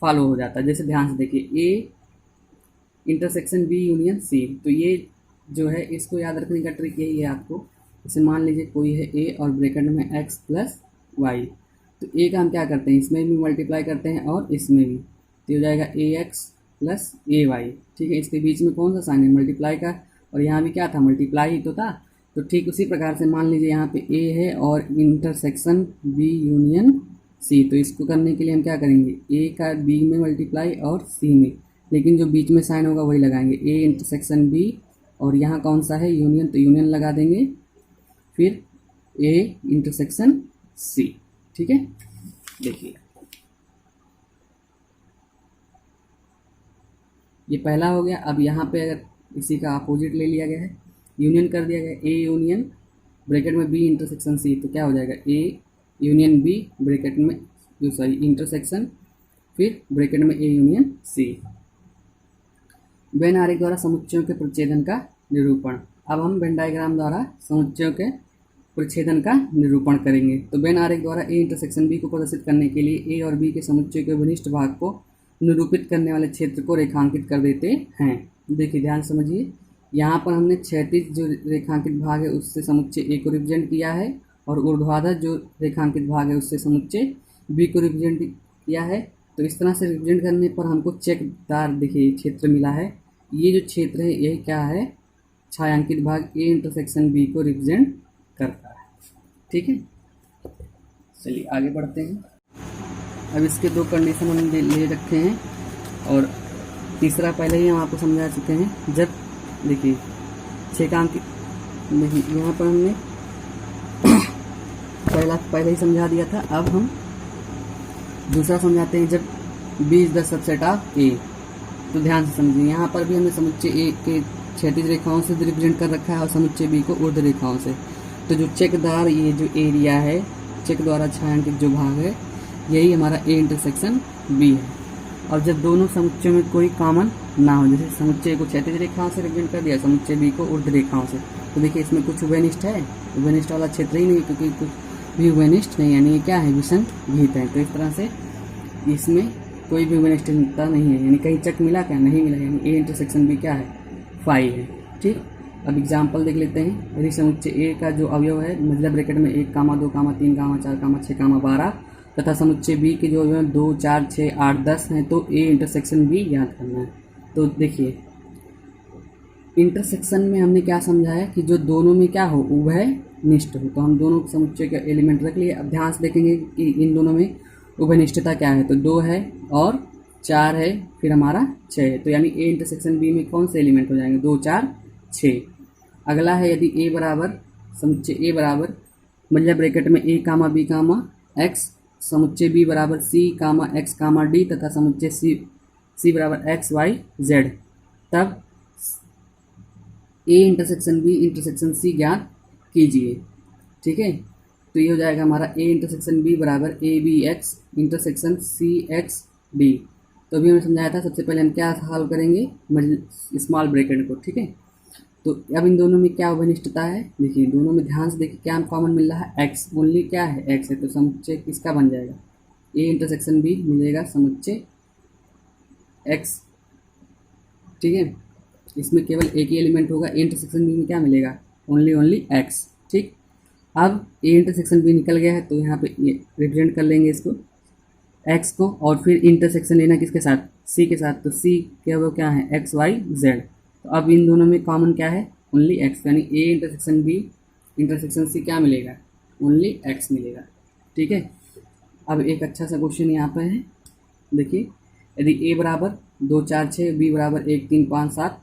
फॉलो हो जाता है। जैसे ध्यान से देखिए, A intersection B union C, तो ये जो है इसको याद रखने का ट्रिक यही है आपको। जैसे मान लीजिए कोई है ए और ब्रैकेट में एक्स प्लस वाई, तो ए का हम क्या करते हैं, इसमें भी मल्टीप्लाई करते हैं और इसमें भी, तो हो जाएगा ए एक्स प्लस ए वाई। ठीक है, इसके बीच में कौन सा साइन है, मल्टीप्लाई का, और यहाँ भी क्या था, मल्टीप्लाई ही तो था। तो ठीक उसी प्रकार से मान लीजिए यहाँ पे ए है और इंटरसेक्शन बी यूनियन सी, तो इसको करने के लिए हम क्या करेंगे, ए का बी में मल्टीप्लाई और सी में, लेकिन जो बीच में साइन होगा वही लगाएंगे, ए इंटरसेक्शन बी, और यहाँ कौन सा है यूनियन, तो यूनियन लगा देंगे, फिर ए इंटरसेक्शन सी। ठीक है, देखिए ये पहला हो गया। अब यहाँ पे अगर इसी का अपोजिट ले लिया गया है, यूनियन कर दिया गया, ए यूनियन ब्रैकेट में बी इंटरसेक्शन सी, तो क्या हो जाएगा, ए यूनियन बी ब्रैकेट में, सॉरी इंटरसेक्शन, फिर ब्रैकेट में ए यूनियन सी। वेन आरेख द्वारा समुच्चयों के प्रच्छेदन का निरूपण। अब हम वेन डायग्राम द्वारा समुच्चयों के प्रच्छेदन का निरूपण करेंगे। तो वेन आरेख द्वारा ए इंटरसेक्शन बी को प्रदर्शित करने के लिए ए और बी के समुच्चय के विनिष्ट भाग को निरूपित करने वाले क्षेत्र को रेखांकित कर देते हैं। देखिए ध्यान समझिए, यहाँ पर हमने क्षैतिज जो रेखांकित भाग है उससे समुच्चय ए को रिप्रेजेंट किया है, और ऊर्ध्वाधर जो रेखांकित भाग है उससे समुच्चय बी को रिप्रेजेंट किया है। तो इस तरह से रिप्रेजेंट करने पर हमको चेकदार देखिए क्षेत्र मिला है। ये जो क्षेत्र है यही क्या है, छायांकित भाग ए इंटरसेक्शन बी को रिप्रेजेंट करता है। ठीक है, चलिए आगे बढ़ते हैं। अब इसके दो कंडीशन हम ले रखे हैं, और तीसरा पहले ही हम आपको समझा चुके हैं। जब देखिए छेकांकित, देखिए यहाँ पर हमने पहले ही समझा दिया था, अब हम दूसरा समझाते हैं। जब B is the subset of A, तो ध्यान से समझिए, यहाँ पर भी हमने समुच्चय ए के क्षैतिज रेखाओं से रिप्रेजेंट कर रखा है और समुच्चय बी को ऊर्ध्व रेखाओं से। तो जो चेकदार ये जो एरिया है, चेक द्वारा छायांकित जो भाग है, यही हमारा ए इंटरसेक्शन बी है। और जब दोनों समुच्चयों में कोई कॉमन ना हो, जैसे समुच्चय को क्षैतिज रेखाओं से रिप्रेजेंट कर दिया, समुच्चय बी को ऊर्ध्व रेखाओं से, तो देखिए इसमें कुछ उभयनिष्ठ है, उभयनिष्ठ वाला क्षेत्र ही नहीं, क्योंकि कुछ भी उभयनिष्ठ नहीं, यानी ये क्या है, विसंगत है। तो इस तरह से इसमें कोई भी उभयनिष्ठता नहीं है, यानी कहीं चेक मिला क्या, नहीं मिला, यानी ए इंटरसेक्शन बी क्या है, 5 है। ठीक, अब एग्जाम्पल देख लेते हैं। यदि समुच्चय ए का जो अवयव है मतलब ब्रैकेट में 1, 2, 3, 4, 6, 12 तथा समुच्चय बी के जो अवयव 2, 4, 6, 8, 10 हैं, तो ए इंटरसेक्शन बी याद करना है। तो देखिए इंटरसेक्शन में हमने क्या समझाया कि जो दोनों में क्या हो, उभयनिष्ठ हो, तो हम दोनों समुच्चय के एलिमेंट रख लिए। अब ध्यान से देखेंगे कि इन दोनों में उभयनिष्ठता क्या है, तो 2 है और 4 है, फिर हमारा 6 है, तो यानी ए इंटरसेक्शन बी में कौन से एलिमेंट हो जाएंगे, 2, 4, 6। अगला है यदि ए बराबर, समुच्चय ए बराबर मतलब ब्रैकेट में ए कामा बी कामा एक्स, समुच्चय बी बराबर सी कामा एक्स कामा डी तथा समुच्चय सी बराबर एक्स वाई जेड, तब A intersection B intersection C ज्ञात कीजिए। ठीक है, तो ये हो जाएगा हमारा ए इंटरसेक्शन बी बराबर A B X intersection C X D. तो अभी हमने समझाया था, सबसे पहले हम क्या सॉल्व करेंगे, स्मॉल ब्रैकेट को, ठीक है। तो अब इन दोनों में क्या अनिष्टता है, देखिए दोनों में ध्यान से देखिए क्या कॉमन मिल रहा है, एक्स ओनली क्या है, एक्स है, तो समुच्चय किसका बन जाएगा, ए इंटरसेक्शन बी मिलेगा समुच्चय एक्स, ठीक है। इसमें केवल एक ही एलिमेंट होगा, ए इंटरसेक्शन बी में क्या मिलेगा, ओनली एक्स, ठीक। अब ए इंटरसेक्शन बी निकल गया है, तो यहाँ पे रिप्रेजेंट कर लेंगे इसको एक्स को, और फिर इंटरसेक्शन लेना किसके साथ, सी के साथ, तो सी क्या वो क्या है, एक्स वाई जेड। तो अब इन दोनों में कॉमन क्या है, ओनली एक्स, यानी A intersection B intersection C क्या मिलेगा, ओनली एक्स मिलेगा, ठीक है। अब एक अच्छा सा क्वेश्चन यहाँ पे है, देखिए यदि ए बराबर 2 4 6, बी बराबर 1 3 5 7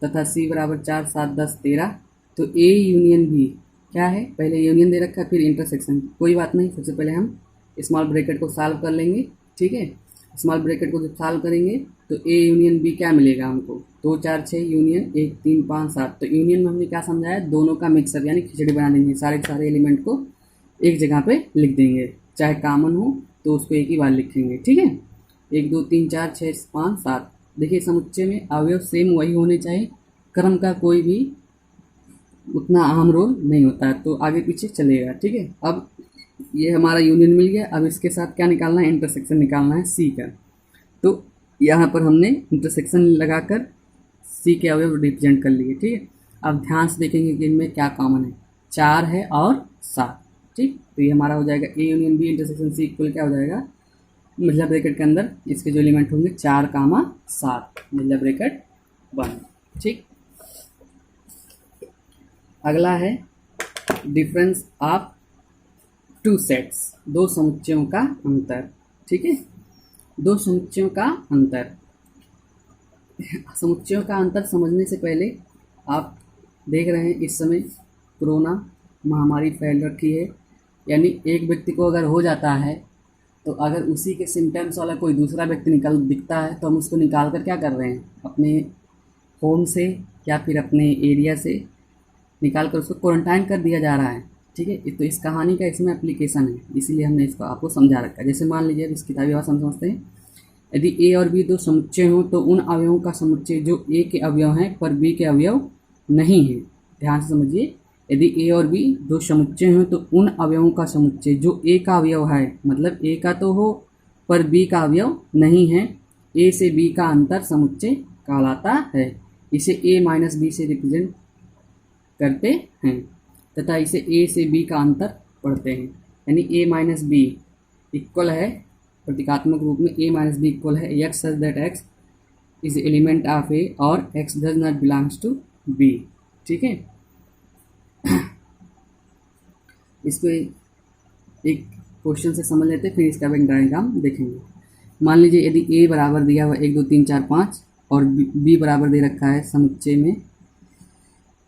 तथा सी बराबर 4 7 10 13, तो ए यूनियन बी क्या है, पहले यूनियन दे रखा है फिर इंटरसेक्शन, कोई बात नहीं, सबसे पहले हम स्मॉल ब्रैकेट को सॉल्व कर लेंगे, ठीक है। स्मॉल ब्रैकेट को जब सॉल्व करेंगे तो ए यूनियन बी क्या मिलेगा हमको, 2 4 6 यूनियन 1 3 5 7। तो यूनियन में हमने क्या समझाया, दोनों का मिक्सर, यानी खिचड़ी बना देंगे, सारे के सारे एलिमेंट को एक जगह पे लिख देंगे, चाहे कॉमन हो तो उसको एक ही बार लिखेंगे, ठीक है। 1 2 3 4 6 5 7। देखिए समुच्चय में अवयव सेम वही होने चाहिए, क्रम का कोई भी उतना अहम रोल नहीं होता है, तो आगे पीछे चलेगा, ठीक है। अब ये हमारा यूनियन मिल गया, अब इसके साथ क्या निकालना है, इंटरसेक्शन निकालना है सी का। तो यहाँ पर हमने इंटरसेक्शन लगाकर सी के अवयव रिप्रेजेंट कर लिए, ठीक है। अब ध्यान से देखेंगे कि इनमें क्या कॉमन है, 4 है और 7, ठीक। तो ये हमारा हो जाएगा A union B intersection C equal क्या हो जाएगा, मिडल ब्रैकेट के अंदर इसके जो एलिमेंट होंगे 4 7 मिडल ब्रैकेट बंद, ठीक। अगला है डिफरेंस ऑफ टू सेट्स, दो समुच्चयों का अंतर, ठीक है। दो समुच्चयों का अंतर, समुच्चयों का अंतर समझने से पहले आप देख रहे हैं इस समय कोरोना महामारी फैल रखी है, यानी एक व्यक्ति को अगर हो जाता है तो अगर उसी के सिम्टम्स वाला कोई दूसरा व्यक्ति दिखता है तो हम उसको निकाल कर क्या कर रहे हैं, अपने होम से या फिर अपने एरिया से निकाल कर उसको क्वारंटाइन कर दिया जा रहा है, ठीक है। तो इस कहानी का इसमें एप्लीकेशन है, इसीलिए हमने इसको आपको समझा रखा है। जैसे मान लीजिए इस किताबी भाषा हम समझते हैं, यदि ए और बी दो समुच्चय हों तो उन अवयवों का समुच्चय जो ए के अवयव हैं पर बी के अवयव नहीं है। ध्यान से समझिए, यदि ए और बी दो समुच्चय हों तो उन अवयवों का समुच्चय जो ए का अवयव है, मतलब ए का तो हो पर बी का अवयव नहीं है, ए से बी का अंतर समुच्चय कहलाता है। इसे ए माइनस बी से रिप्रेजेंट करते हैं तथा इसे ए से बी का अंतर पढ़ते हैं, यानी ए माइनस बी इक्वल है प्रतीकात्मक रूप में ए माइनस बी इक्वल है x such that x is element of A और x does not belongs to B, ठीक है। इसको एक क्वेश्चन से समझ लेते हैं, फिर इसका एक डायग्राम देखेंगे। मान लीजिए यदि ए बराबर दिया हुआ 1 2 3 4 5 और बी बराबर दे रखा है समुच्चय में,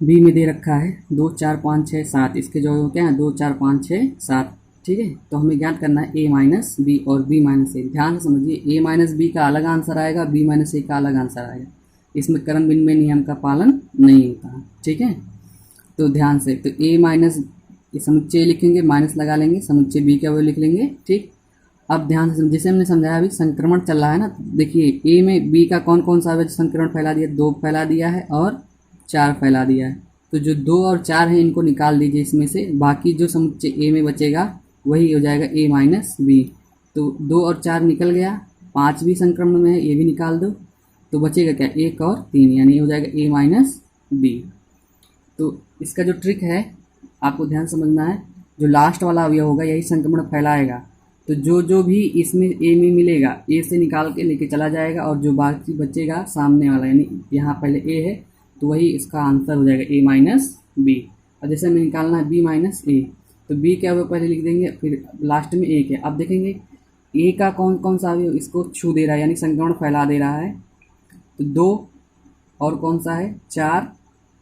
बी में दे रखा है 2 4 5 6 7, इसके जो क्या है 2 4 5 6 7, ठीक है। तो हमें ज्ञात करना है ए माइनस बी और बी माइनस ए। ध्यान से समझिए, ए माइनस बी का अलग आंसर आएगा, बी माइनस ए का अलग आंसर आएगा, इसमें क्रम विनिमय नियम का पालन नहीं होता, ठीक है। तो ध्यान से, तो ए माइनस समुच्चय लिखेंगे, माइनस लगा लेंगे, समुच्चय बी के अवयव लिख लेंगे, ठीक। अब ध्यान से जैसे हमने समझाया अभी संक्रमण चल रहा है ना, देखिए ए में बी का कौन कौन सा अवयव संक्रमण फैला दिया, 2 फैला दिया है और 4 फैला दिया है। तो जो 2 और 4 हैं इनको निकाल दीजिए इसमें से, बाकी जो समुच्चय ए में बचेगा वही हो जाएगा ए माइनस बी। तो 2 और 4 निकल गया, 5 भी संक्रमण में है, ये भी निकाल दो, तो बचेगा क्या 1 और 3, यानी ये हो जाएगा ए माइनस बी। तो इसका जो ट्रिक है आपको ध्यान समझना है, जो लास्ट वाला अवयव होगा यही संक्रमण फैलाएगा, तो जो भी इसमें ए में मिलेगा ए से निकाल के लेके चला जाएगा, और जो बाकी बचेगा सामने वाला, यानी यहाँ पहले ए है तो वही इसका आंसर हो जाएगा ए माइनस बी। और जैसे हमें निकालना है बी माइनस ए, तो बी के अवयव पहले लिख देंगे, फिर लास्ट में ए के। अब देखेंगे ए का कौन कौन सा अवयव इसको छू दे रहा है, यानी संक्रमण फैला दे रहा है, तो 2 और कौन सा है 4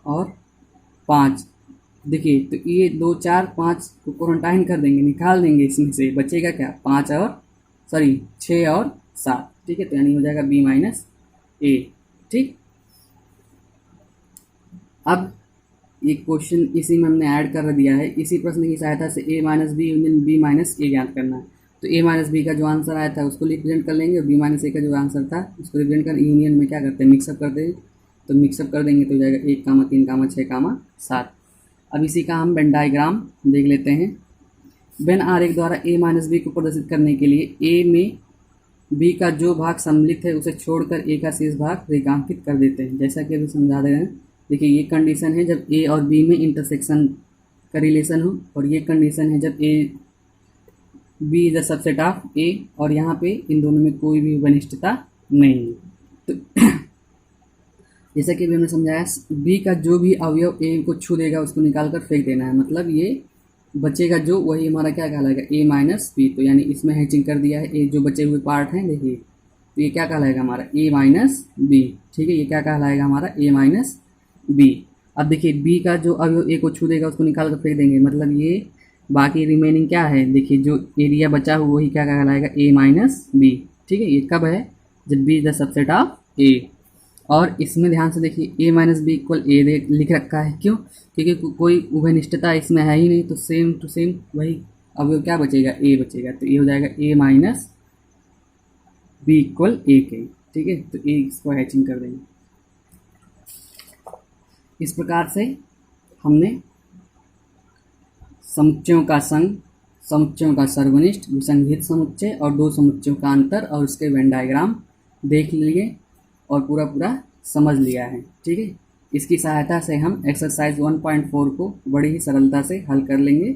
और 5। देखिए तो ये 2 4 5 को क्वारंटाइन कर देंगे, निकाल देंगे, इसमें से बचेगा क्या 5 और 6 और 7, ठीक है। तो यानी हो जाएगा बी माइनस ए, ठीक। अब एक क्वेश्चन इसी में हमने ऐड कर दिया है। इसी प्रश्न की सहायता से a minus B union b minus A ज्ञात करना है। तो a माइनस बी का जो आंसर आया था उसको रिप्रेजेंट कर लेंगे और b माइनस ए का जो आंसर था उसको रिप्रेजेंट कर यूनियन में क्या करते हैं, मिक्सअप कर देंगे। तो मिक्सअप कर देंगे तो हो जाएगा 1, 3, 6, 7। अब इसी का हम वेन डायग्राम देख लेते हैं। वेन आरेख द्वारा a माइनस बी को प्रदर्शित करने के लिए a में b का जो भाग सम्मिलित है उसे छोड़कर a का शेष भाग रेखांकित कर देते हैं। जैसा कि अभी समझा दे रहे हैं। देखिए ये कंडीशन है जब a और b में इंटरसेक्शन का रिलेशन हो, और ये कंडीशन है जब b is the subset of a, और यहाँ पे इन दोनों में कोई भी वनिष्ठता नहीं है। तो जैसा कि अभी हमने समझाया, b का जो भी अवयव a को छू देगा उसको निकाल कर फेंक देना है। मतलब ये बचेगा जो, वही हमारा क्या कहलाएगा, a माइनस बी। तो यानी इसमें हैचिंग कर दिया है। ये जो बचे हुए पार्ट हैं देखिए, तो ये क्या कहलाएगा हमारा a माइनस बी। ठीक है, ये क्या कहलाएगा हमारा a माइनस बी। अब देखिए b का जो अवयव a को छू देगा उसको निकाल कर फेंक देंगे। मतलब ये बाकी रिमेनिंग क्या है, देखिए जो एरिया बचा हुआ वही क्या कहलाएगा a माइनस बी। ठीक है, ये कब है, जब b is the subset of a। और इसमें ध्यान से देखिए a माइनस बी इक्वल ए लिख रखा है। क्यों, क्योंकि कोई उभयनिष्ठता इसमें है ही नहीं। तो सेम टू सेम वही अवयव क्या बचेगा, a बचेगा। तो ये हो जाएगा a माइनस बी इक्वल ए के। ठीक है, तो a इसको हैचिंग कर देंगे। इस प्रकार से हमने समुच्चयों का संघ, समुच्चयों का सर्वनिष्ठ, विसंगत समुच्चय और दो समुच्चयों का अंतर और उसके वेन डायग्राम देख लिए और पूरा समझ लिया है। ठीक है, इसकी सहायता से हम एक्सरसाइज 1.4 को बड़ी ही सरलता से हल कर लेंगे।